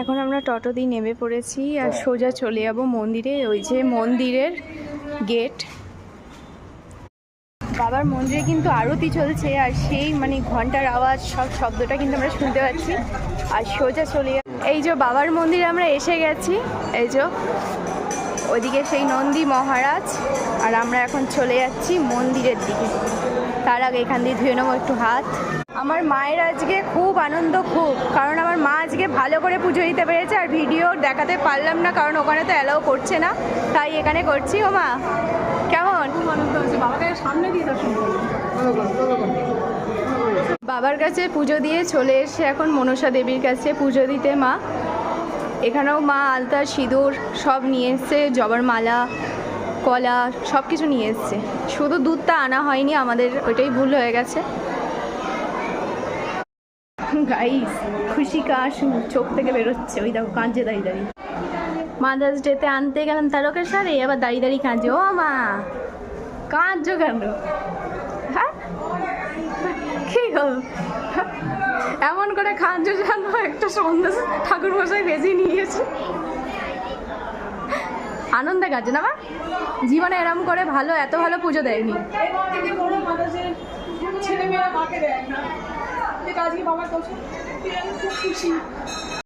এখন আমরা টোটো দিয়ে নেমে পড়েছি আর সোজা চলে যাব মন্দিরে। ওই যে মন্দিরের গেট, বাবার মন্দিরে কিন্তু আরতি চলছে আর সেই মানে ঘন্টার আওয়াজ সব শব্দটা কিন্তু আমরা শুনতে পাচ্ছি। আর সোজা চলে এই যে বাবার মন্দিরে আমরা এসে গেছি। এই যে ওইদিকে সেই নন্দী মহারাজ, আর আমরা এখন চলে যাচ্ছি মন্দিরের দিকে। তার আগে এখান দিয়ে ধুয়ে নেবো একটু হাত। আমার মায়ের আজকে খুব আনন্দ, খুব, কারণ আমার মা আজকে ভালো করে পুজো দিতে পেরেছে। আর ভিডিও দেখাতে পারলাম না কারণ ওখানে তো অ্যালাউ করছে না, তাই এখানে করছি। ও মা কেমন আনন্দ হচ্ছে, বাবাকে সামনে দিয়ে দর্শন করলাম। বাবার কাছে পুজো দিয়ে চলে এসে এখন মনসা দেবীর কাছে পুজো দিতে। মা এখানেও মা আলতা সিঁদুর সব নিয়ে এসছে, জবার মালা কলা সব কিছু নিয়ে এসছে, শুধু দুধটা আনা হয়নি, আমাদের ওইটাই ভুল হয়ে গেছে। গাইস খুশি কাশ চোখ থেকে বেরোচ্ছে, ওই দেখো কাঁদছে দাঁড়িয়ে দাঁড়িয়ে। মাদার্স ডেতে আনতে গেলাম তারকেশ্বরে, এবার দাঁড়িয়ে দাঁড়িয়ে কাঁদছে। ও মা কাঁদছো কেন? হ্যাঁ কি গো এমন করে কাঁদছো জানো? একটা সন্দেশ ঠাকুর মশাই বেজে নিয়েছে, আনন্দে কাঁদছে না? মা জীবনে এরম করে ভালো এত ভালো পুজো দেয়নি। ছেলেমেয়েরা মাকে দেয় না, আজকে বাবার কাছে খুব খুশি।